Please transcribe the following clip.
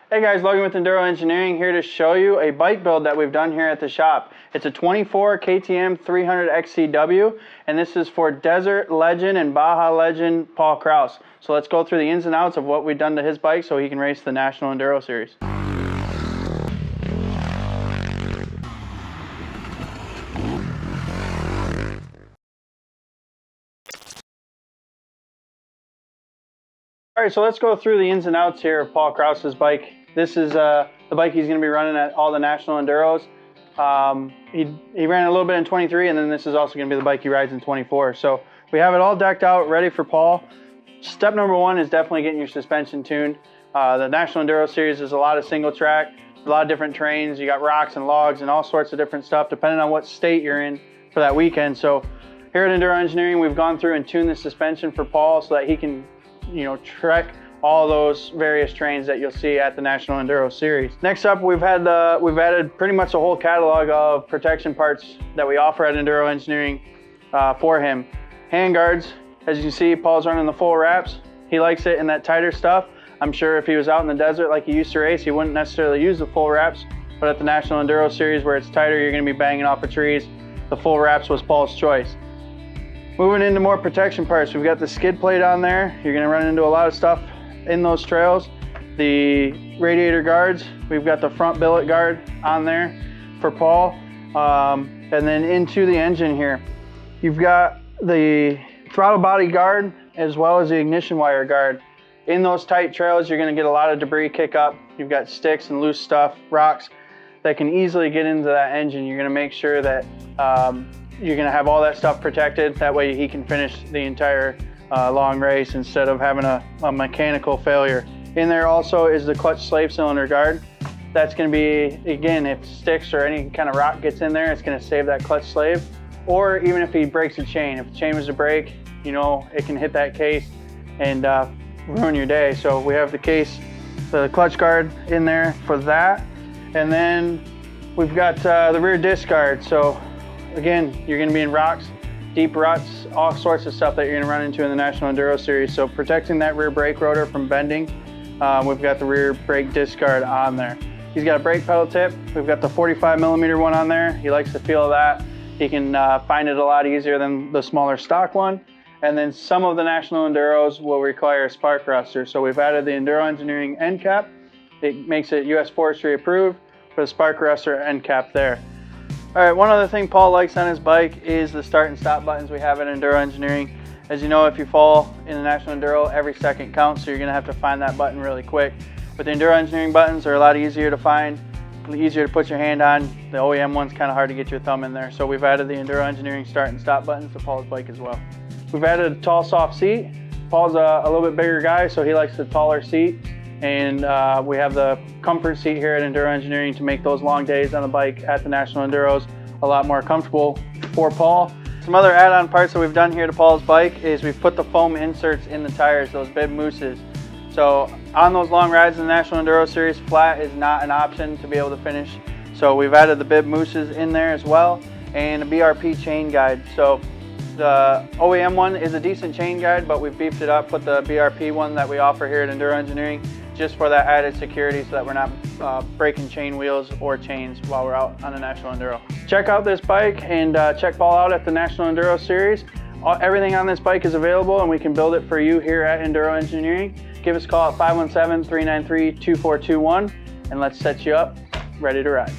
Hey guys, Logan with Enduro Engineering here to show you a bike build that we've done here at the shop. It's a 24 KTM 300 XCW, and this is for desert legend and Baja legend Paul Krause. So let's go through the ins and outs of what we've done to his bike so he can race the National Enduro Series. Alright, so let's go through the ins and outs here of Paul Krause's bike. This is the bike he's going to be running at all the National Enduros. He ran a little bit in 23, and then this is also going to be the bike he rides in 24. So we have it all decked out, ready for Paul. Step number one is definitely getting your suspension tuned. The National Enduro Series is a lot of single track, a lot of different terrains. You got rocks and logs and all sorts of different stuff depending on what state you're in for that weekend. So here at Enduro Engineering, we've gone through and tuned the suspension for Paul so that he can, trek all those various trains that you'll see at the National Enduro Series. Next up, we've added pretty much a whole catalog of protection parts that we offer at Enduro Engineering for him. Hand guards, as you can see, Paul's running the full wraps. He likes it in that tighter stuff. I'm sure if he was out in the desert like he used to race, he wouldn't necessarily use the full wraps, but at the National Enduro Series where it's tighter, you're gonna be banging off of trees. The full wraps was Paul's choice. Moving into more protection parts, we've got the skid plate on there. You're gonna run into a lot of stuff in those trails. The radiator guards, we've got the front billet guard on there for Paul. And then into the engine here, you've got the throttle body guard as well as the ignition wire guard. In those tight trails, you're gonna get a lot of debris kick up. You've got sticks and loose stuff, rocks that can easily get into that engine. You're gonna make sure that you're gonna have all that stuff protected. That way he can finish the entire long race instead of having a mechanical failure. In there also is the clutch slave cylinder guard. That's going to be, again, if sticks or any kind of rock gets in there, it's going to save that clutch slave. Or even if he breaks a chain, if the chain was to break, it can hit that case and ruin your day. So we have the case, the clutch guard in there for that. And then we've got the rear disc guard. So again, you're going to be in rocks, deep ruts, all sorts of stuff that you're going to run into in the National Enduro Series. So protecting that rear brake rotor from bending, we've got the rear brake disc guard on there. He's got a brake pedal tip. We've got the 45mm one on there. He likes the feel of that. He can find it a lot easier than the smaller stock one. And then some of the National Enduros will require a spark arrestor. So we've added the Enduro Engineering end cap. It makes it US Forestry approved for the spark arrestor end cap there. All right, one other thing Paul likes on his bike is the start and stop buttons we have at Enduro Engineering. As you know, if you fall in the National Enduro, every second counts, so you're gonna have to find that button really quick. But the Enduro Engineering buttons are a lot easier to find, easier to put your hand on. The OEM one's kind of hard to get your thumb in there. So we've added the Enduro Engineering start and stop buttons to Paul's bike as well. We've added a tall, soft seat. Paul's a little bit bigger guy, so he likes the taller seat. And we have the comfort seat here at Enduro Engineering to make those long days on the bike at the National Enduros a lot more comfortable for Paul. Some other add-on parts that we've done here to Paul's bike is we've put the foam inserts in the tires, those bib mousses. So on those long rides in the National Enduro Series, flat is not an option to be able to finish. So we've added the bib mousses in there as well, and a BRP chain guide. So the OEM one is a decent chain guide, but we've beefed it up, put the BRP one that we offer here at Enduro Engineering just for that added security so that we're not breaking chain wheels or chains while we're out on the National Enduro. Check out this bike and check Paul out at the National Enduro Series. Everything on this bike is available and we can build it for you here at Enduro Engineering. Give us a call at 517-393-2421 and let's set you up ready to ride.